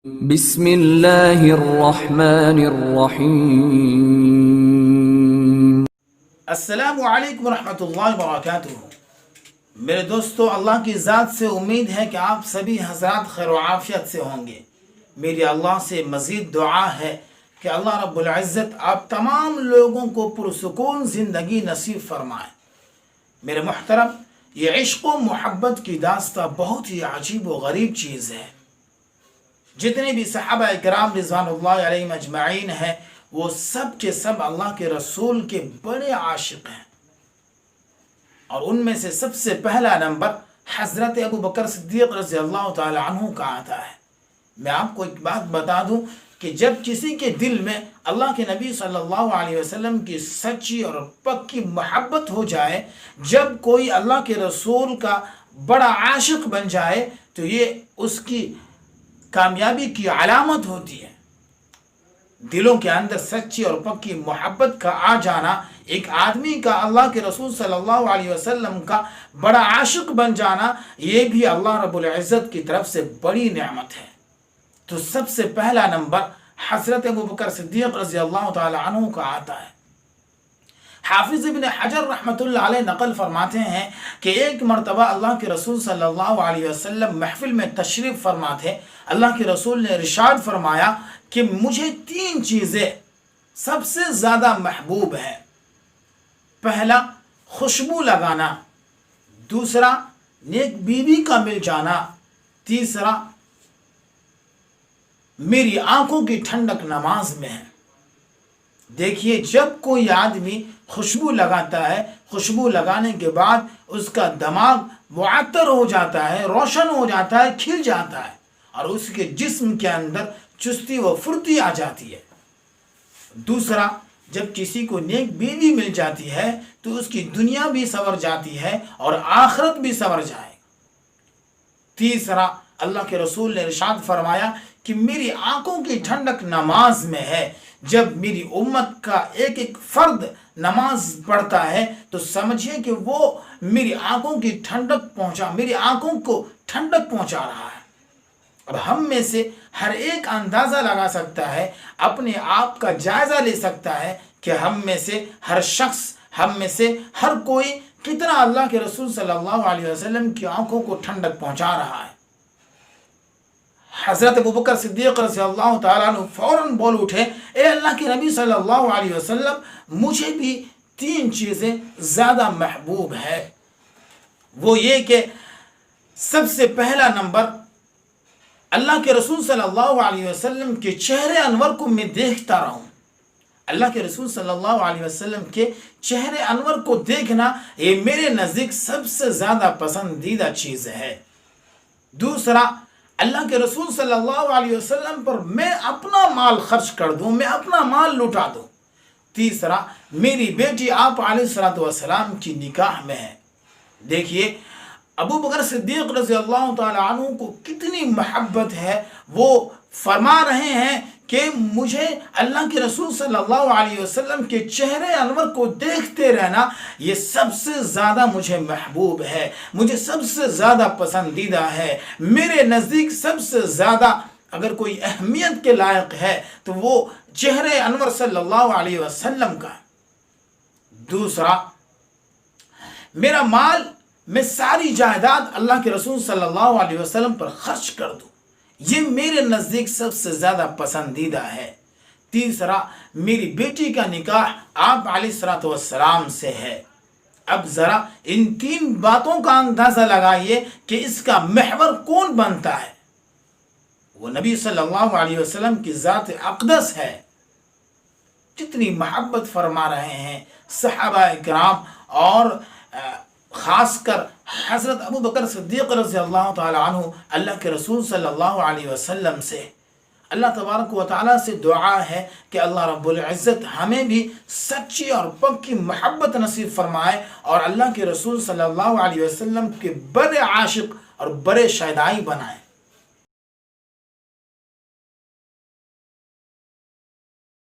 بسم اللہ الرحمن الرحیم۔ السلام علیکم ورحمۃ اللہ وبرکاتہ۔ میرے دوستو، اللہ کی ذات سے امید ہے کہ آپ سبھی حضرات خیر و عافیت سے ہوں گے۔ میری اللہ سے مزید دعا ہے کہ اللہ رب العزت آپ تمام لوگوں کو پرسکون زندگی نصیب فرمائے۔ میرے محترم، یہ عشق و محبت کی داستہ بہت ہی عجیب و غریب چیز ہے۔ جتنے بھی صحابہ اکرام رضوان اللہ علیہم اجمعین ہیں، وہ سب کے سب اللہ کے رسول کے بڑے عاشق ہیں، اور ان میں سے سب سے پہلا نمبر حضرت ابو بکر صدیق رضی اللہ تعالی عنہ کا آتا ہے۔ میں آپ کو ایک بات بتا دوں کہ جب کسی کے دل میں اللہ کے نبی صلی اللہ علیہ وسلم کی سچی اور پکی محبت ہو جائے، جب کوئی اللہ کے رسول کا بڑا عاشق بن جائے، تو یہ اس کی کامیابی کی علامت ہوتی ہے۔ دلوں کے اندر سچی اور پکی محبت کا آ جانا، ایک آدمی کا اللہ کے رسول صلی اللہ علیہ وسلم کا بڑا عاشق بن جانا، یہ بھی اللہ رب العزت کی طرف سے بڑی نعمت ہے۔ تو سب سے پہلا نمبر حضرت ابو بکر صدیق رضی اللہ تعالی عنہ کا آتا ہے۔ حافظ ابن حجر رحمۃ اللہ علیہ نقل فرماتے ہیں کہ ایک مرتبہ اللہ کے رسول صلی اللہ علیہ وسلم محفل میں تشریف فرما تھے۔ اللہ کے رسول نے ارشاد فرمایا کہ مجھے 3 چیزیں سب سے زیادہ محبوب ہیں۔ پہلا، خوشبو لگانا، دوسرا نیک بیوی کا مل جانا، تیسرا میری آنکھوں کی ٹھنڈک نماز میں ہے۔ دیکھیے، جب کوئی آدمی خوشبو لگاتا ہے، خوشبو لگانے کے بعد اس کا دماغ معطر ہو جاتا ہے، روشن ہو جاتا ہے، کھل جاتا ہے، اور اس کے جسم کے اندر چستی و پھرتی آ جاتی ہے۔ دوسرا، جب کسی کو نیک بیوی مل جاتی ہے تو اس کی دنیا بھی سنور جاتی ہے اور آخرت بھی سنور جائے۔ تیسرا، اللہ کے رسول نے ارشاد فرمایا کہ میری آنکھوں کی ٹھنڈک نماز میں ہے۔ جب میری امت کا ایک ایک فرد نماز پڑھتا ہے تو سمجھیں کہ وہ میری آنکھوں کی ٹھنڈک میری آنکھوں کو ٹھنڈک پہنچا رہا ہے۔ اب ہم میں سے ہر ایک اندازہ لگا سکتا ہے، اپنے آپ کا جائزہ لے سکتا ہے کہ ہم میں سے ہر شخص، ہم میں سے ہر کوئی کتنا اللہ کے رسول صلی اللہ علیہ وسلم کی آنکھوں کو ٹھنڈک پہنچا رہا ہے۔ حضرت ابو بکر صدیق رضی اللہ تعالیٰ عنہ فوراً بول اٹھے، اے اللہ کے نبی صلی اللہ علیہ وسلم، مجھے بھی 3 چیزیں زیادہ محبوب ہے۔ وہ یہ کہ سب سے پہلا نمبر، اللہ کے رسول صلی اللہ علیہ وسلم کے چہرے انور کو میں دیکھتا رہوں۔ اللہ کے رسول صلی اللہ علیہ وسلم کے چہرے انور کو دیکھنا، یہ میرے نزدیک سب سے زیادہ پسندیدہ چیز ہے۔ دوسرا، اللہ کے رسول صلی اللہ علیہ وسلم پر میں اپنا مال خرچ کر دوں، میں اپنا مال لٹا دوں۔ تیسرا، میری بیٹی آپ علیہ السلام کی نکاح میں ہے۔ دیکھیے، ابو بکر صدیق رضی اللہ تعالی عنہ کو کتنی محبت ہے۔ وہ فرما رہے ہیں کہ مجھے اللہ کے رسول صلی اللہ علیہ وسلم کے چہرے انور کو دیکھتے رہنا، یہ سب سے زیادہ مجھے محبوب ہے، مجھے سب سے زیادہ پسندیدہ ہے۔ میرے نزدیک سب سے زیادہ اگر کوئی اہمیت کے لائق ہے تو وہ چہرے انور صلی اللہ علیہ وسلم کا۔ دوسرا، میرا مال، میں ساری جائیداد اللہ کے رسول صلی اللہ علیہ وسلم پر خرچ کر دوں، یہ میرے نزدیک سب سے زیادہ پسندیدہ ہے۔ تیسرا، میری بیٹی کا نکاح آپ علیہ السلام سے ہے۔ اب ذرا ان 3 باتوں کا اندازہ لگائیے کہ اس کا محور کون بنتا ہے۔ وہ نبی صلی اللہ علیہ وسلم کی ذات اقدس ہے۔ کتنی محبت فرما رہے ہیں صحابہ اکرام، اور خاص کر حضرت ابو بکر صدیق رضی اللہ تعالی عنہ اللہ کے رسول صلی اللہ علیہ وسلم سے۔ اللہ تبارک و تعالیٰ سے دعا ہے کہ اللہ رب العزت ہمیں بھی سچی اور پکی محبت نصیب فرمائے، اور اللہ کے رسول صلی اللہ علیہ وسلم کے بڑے عاشق اور بڑے شیدائی بنائے۔